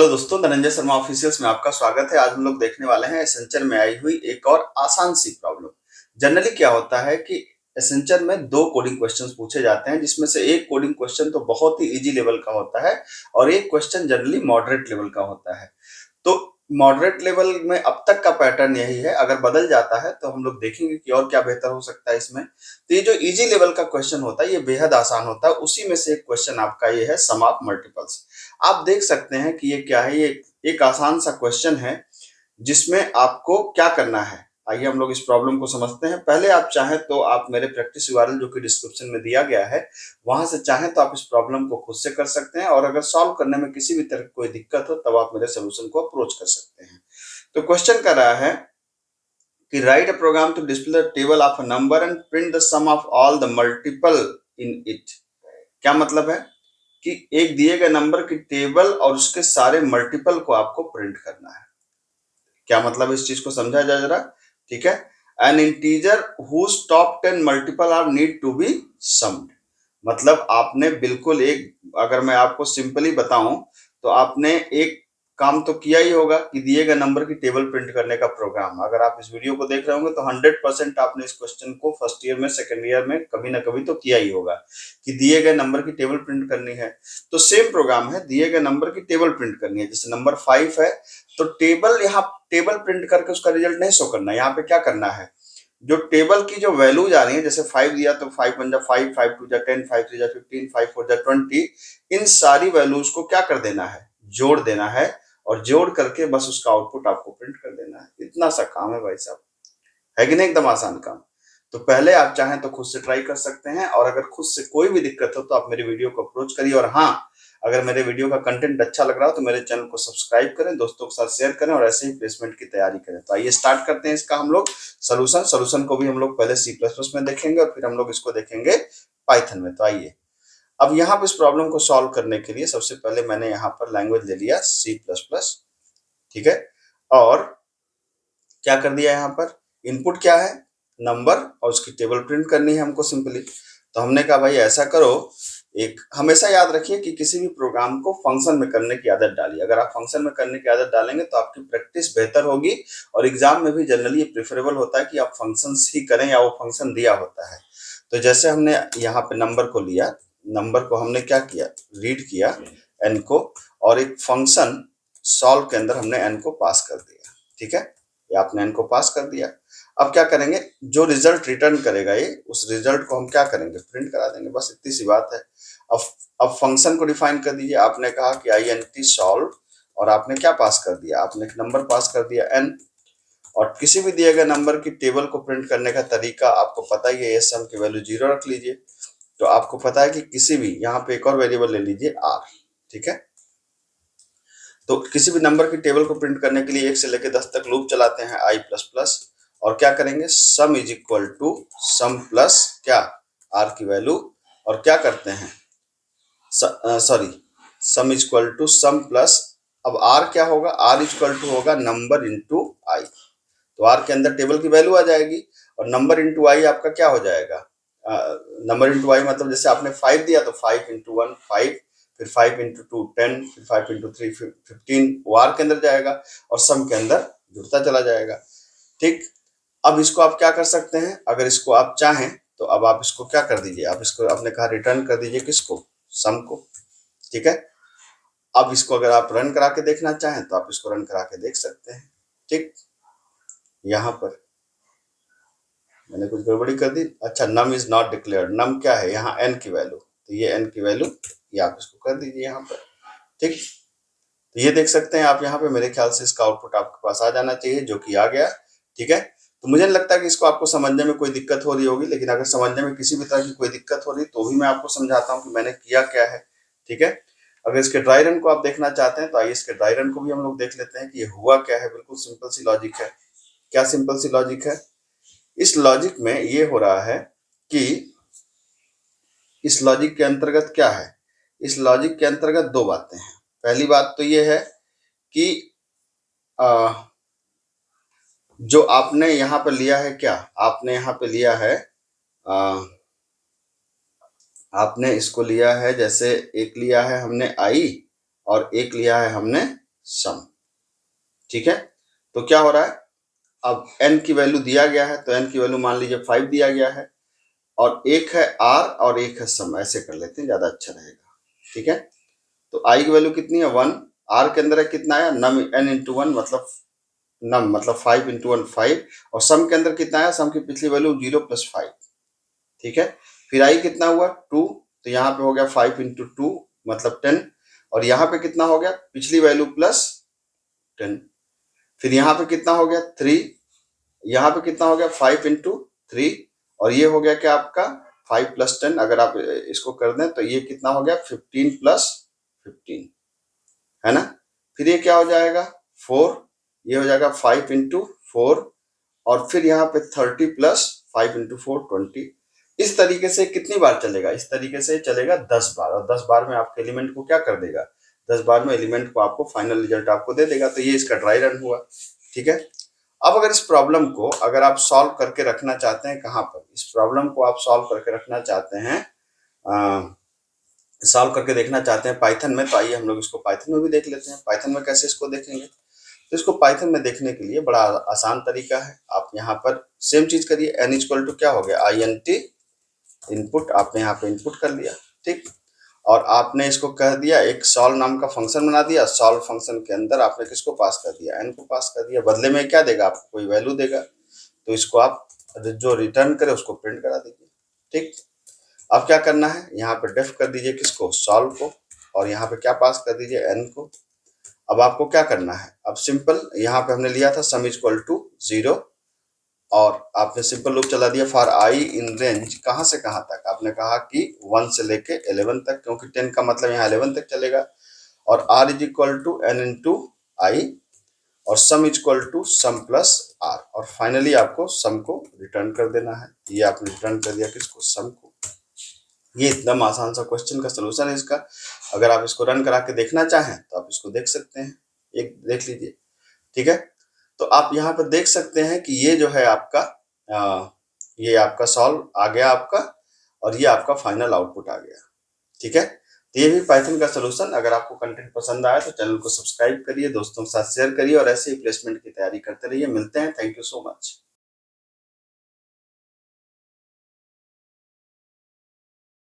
Hello दोस्तों, Dhananjay Sharma officials में आपका स्वागत है। आज हम लोग देखने वाले हैं एसेंचर में आई हुई एक और आसान सी प्रॉब्लम। जनरली क्या होता है कि एसेंचर में दो कोडिंग क्वेश्चंस पूछे जाते हैं, जिसमें से एक कोडिंग क्वेश्चन तो बहुत ही इजी लेवल का होता है और एक क्वेश्चन जनरली मॉडरेट लेवल का होता है। तो मॉडरेट लेवल में अब तक का पैटर्न यही है, अगर बदल जाता है तो हम लोग देखेंगे कि और क्या बेहतर हो सकता है इसमें। तो ये जो इजी लेवल का क्वेश्चन होता है ये बेहद आसान होता है। उसी में से एक क्वेश्चन आपका ये है, सम ऑफ मल्टीपल्स। आप देख सकते हैं कि ये क्या है, ये एक आसान सा क्वेश्चन है जिसमें आपको क्या करना है। आइए हम लोग इस प्रॉब्लम को समझते हैं। पहले आप चाहें तो आप मेरे प्रैक्टिस यूआरएल जो कि डिस्क्रिप्शन में दिया गया है, वहां से चाहें तो आप इस प्रॉब्लम को खुद से कर सकते हैं, और अगर सॉल्व करने में किसी भी तरह की कोई दिक्कत हो तब आप मेरे सोल्यूशन को अप्रोच कर सकते हैं। तो क्वेश्चन कर रहा है कि write a program to display the table of a number and print the sum of all the multiple in it. क्या मतलब है कि एक दिए गए नंबर की टेबल और उसके सारे मल्टीपल को आपको प्रिंट करना है। क्या मतलब इस चीज को समझा जाए जरा, ठीक है। An integer whose top 10 multiple are need to be summed. मतलब आपने बिल्कुल एक, अगर मैं आपको सिंपली बताऊं तो आपने एक काम तो किया ही होगा कि दिए गए नंबर की टेबल प्रिंट करने का प्रोग्राम। अगर आप इस वीडियो को देख रहे होंगे तो 100% आपने इस क्वेश्चन को फर्स्ट ईयर में, सेकंड ईयर में कभी ना कभी तो किया ही होगा कि दिए गए नंबर की टेबल प्रिंट करनी है। तो सेम प्रोग्राम है, दिए गए नंबर की टेबल प्रिंट करनी है। जैसे नंबर 5 है तो टेबल प्रिंट करके उसका रिजल्ट नहीं शो करना है। यहाँ पे क्या करना है, जो टेबल की जो वैल्यूज आ रही है, जैसे 5 दिया तो 5 1 जा 5, 5 2 जा 10, 5 3 जा 15, 5 4 जा 20, इन सारी वैल्यूज को क्या कर देना है, जोड़ देना है, और जोड़ करके बस उसका आउटपुट आपको प्रिंट कर देना है। इतना सा काम है भाई साहब, है कि नहीं? एकदम आसान काम। तो पहले आप चाहें तो खुद से ट्राई कर सकते हैं, और अगर खुद से कोई भी दिक्कत हो तो आप मेरी वीडियो को अप्रोच करिए। और हाँ, अगर मेरे वीडियो का कंटेंट अच्छा लग रहा हो तो मेरे चैनल को सब्सक्राइब करें, दोस्तों के साथ शेयर करें, और ऐसे ही प्लेसमेंट की तैयारी करें। तो आइए स्टार्ट करते हैं इसका हम लोग सोल्यूशन को भी हम लोग पहले C++ में देखेंगे और फिर हम लोग इसको देखेंगे पाइथन में। तो आइए, अब यहाँ पर इस प्रॉब्लम को सॉल्व करने के लिए सबसे पहले मैंने यहाँ पर लैंग्वेज ले लिया C++, ठीक है। और क्या कर दिया, यहाँ पर इनपुट क्या है, नंबर, और उसकी टेबल प्रिंट करनी है हमको सिंपली। तो हमने कहा भाई ऐसा करो, एक हमेशा याद रखिए कि किसी भी प्रोग्राम को फंक्शन में करने की आदत डालिए। अगर आप फंक्शन में करने की आदत डालेंगे तो आपकी प्रैक्टिस बेहतर होगी, और एग्जाम में भी जनरली ये प्रेफरेबल होता है कि आप फंक्शन ही करें या वो फंक्शन दिया होता है। तो जैसे हमने यहाँ पे नंबर को लिया, नंबर को हमने क्या किया, रीड किया एन को, और एक फंक्शन सॉल्व के अंदर हमने एन को पास कर दिया, ठीक है। ये आपने एन को पास कर दिया। अब क्या करेंगे, जो रिजल्ट रिटर्न करेगा ये, उस रिजल्ट को हम क्या करेंगे, प्रिंट करा देंगे। बस इतनी सी बात है। अब फंक्शन को डिफाइन कर दीजिए। आपने कहा कि int सॉल्व, और आपने क्या पास कर दिया, आपने एक नंबर पास कर दिया n। और किसी भी दिए गए नंबर की टेबल को प्रिंट करने का तरीका आपको पता ही है, सम की वैल्यू 0 रख लीजिए। तो आपको पता है कि किसी भी, यहाँ पे एक और वेरिएबल ले लीजिए r, ठीक है। तो किसी भी नंबर की टेबल को प्रिंट करने के लिए 1 से लेकर 10 तक लूप चलाते हैं i++, और क्या करेंगे, sum is equal to sum plus क्या, r की वैल्यू, और क्या करते हैं, sorry, sum is equal to sum plus, अब r क्या होगा, r इज इक्वल टू होगा नंबर इंटू i। तो r के अंदर टेबल की वैल्यू आ जाएगी, और नंबर इंटू i आपका क्या हो जाएगा, नंबर इंटू i मतलब जैसे आपने 5 दिया तो 5 इंटू 1 5, फिर 5 इंटू 2 10, फिर 5 इंटू 3 15, वो आर के अंदर जाएगा और सम के अंदर जुड़ता चला जाएगा, ठीक। अब इसको आप क्या कर सकते हैं, अगर इसको आप चाहें तो अब आप इसको क्या कर दीजिए, आप इसको, आपने कहा रिटर्न कर दीजिए किसको, सम को, ठीक है। अब इसको अगर आप रन करा के देखना चाहें तो आप इसको रन करा के देख सकते हैं, ठीक। यहाँ पर मैंने कुछ गड़बड़ी कर दी। अच्छा, नम इज नॉट डिक्लेयर्ड, नम क्या है, यहाँ n की वैल्यू, तो ये n की वैल्यू ये आप इसको कर दीजिए यहाँ पर, ठीक। तो ये देख सकते हैं आप यहाँ पे, मेरे ख्याल से इसका आउटपुट आपके पास आ जाना चाहिए, जो कि आ गया, ठीक है। तो मुझे नहीं लगता कि इसको आपको समझने में कोई दिक्कत हो रही होगी, लेकिन अगर समझने में किसी भी तरह की कोई दिक्कत हो रही तो भी मैं आपको समझाता हूँ कि मैंने किया क्या है, ठीक है। अगर इसके ड्राई रन को आप देखना चाहते हैं तो आइए इसके ड्राई रन को भी हम लोग देख लेते हैं कि ये हुआ क्या है। बिल्कुल सिंपल सी लॉजिक है। क्या सिंपल सी लॉजिक है, इस लॉजिक में ये हो रहा है कि इस लॉजिक के अंतर्गत क्या है, इस लॉजिक के अंतर्गत दो बातें हैं। पहली बात तो ये है कि जो आपने यहाँ पर लिया है, क्या आपने यहाँ पे लिया है, आपने इसको लिया है, जैसे एक लिया है हमने i और एक लिया है हमने सम। ठीक है, तो क्या हो रहा है, अब n की वैल्यू दिया गया है, तो n की वैल्यू मान लीजिए 5 दिया गया है, और एक है r और एक है सम, ऐसे कर लेते हैं, ज्यादा अच्छा रहेगा। ठीक है, तो i की वैल्यू कितनी है 1, r के अंदर है कितना है नम n इंटू वन, मतलब नम मतलब 5 इंटू वन 5, और सम के अंदर कितना है, सम की पिछली वैल्यू 0 प्लस 5। ठीक है, फिर i कितना हुआ 2, तो यहाँ पे हो गया 5 इंटू टू मतलब 10, और यहाँ पे कितना हो गया पिछली वैल्यू प्लस 10, फिर यहाँ पे कितना हो गया 3, यहाँ पे कितना हो गया 5 इंटू थ्री, और ये हो गया क्या आपका 5 प्लस 10, अगर आप इसको कर दें तो ये कितना हो गया 15 प्लस 15, है ना। फिर ये क्या हो जाएगा 4, ये हो जाएगा 5 इंटू 4, और फिर यहाँ पे 30 प्लस 5 इंटू 4 20। इस तरीके से कितनी बार चलेगा, इस तरीके से चलेगा 10 बार, और 10 बार में आपके एलिमेंट को क्या कर देगा, 10 बार में एलिमेंट को आपको फाइनल रिजल्ट आपको दे देगा। तो ये इसका ड्राई रन हुआ। ठीक है, अब अगर इस प्रॉब्लम को अगर आप सॉल्व करके रखना चाहते हैं, कहाँ पर इस प्रॉब्लम को आप सॉल्व करके रखना चाहते हैं, सॉल्व करके देखना चाहते हैं पाइथन में, तो आइए हम लोग इसको पाइथन में भी देख लेते हैं। पाइथन में कैसे इसको देखेंगे, तो इसको पाइथन में देखने के लिए बड़ा आसान तरीका है। आप यहाँ पर सेम चीज करिए, n इक्वल टू क्या हो गया int इनपुट, आपने यहाँ पे इनपुट कर लिया। ठीक, और आपने इसको कह दिया एक सॉल्व नाम का फंक्शन बना दिया, सॉल्व फंक्शन के अंदर आपने किसको पास कर दिया, n को पास कर दिया, बदले में क्या देगा आपको कोई वैल्यू देगा, तो इसको आप जो रिटर्न करे उसको प्रिंट करा दीजिए। ठीक, अब क्या करना है, यहाँ पे डेफ कर दीजिए किसको सॉल्व को, और यहाँ पे क्या पास कर दीजिए n को। अब आपको क्या करना है, अब सिंपल यहाँ पे हमने लिया था सम इक्वल टू 0, और आपने सिंपल लूप चला दिया फॉर आई इन रेंज कहाँ से कहाँ तक, आपने कहा कि 1 से लेके 11 तक, क्योंकि 10 का मतलब यहाँ 11 तक चलेगा, और r is equal to n into I, और sum equal to sum plus r, और फाइनली आपको सम को रिटर्न कर देना है। ये आपने रिटर्न कर दिया किसको, सम को। ये एकदम आसान सा क्वेश्चन का सलूशन है इसका। अगर आप इसको रन करा के देखना चाहें तो आप इसको देख सकते हैं, एक देख लीजिए। ठीक है, तो आप यहाँ पर देख सकते हैं कि ये जो है आपका ये आपका सॉल्व आ गया आपका, और ये आपका फाइनल आउटपुट आ गया। ठीक है, तो ये भी पाइथन का सलूशन। अगर आपको कंटेंट पसंद आया तो चैनल को सब्सक्राइब करिए, दोस्तों के साथ शेयर करिए, और ऐसे ही प्लेसमेंट की तैयारी करते रहिए। मिलते हैं, थैंक यू सो मच।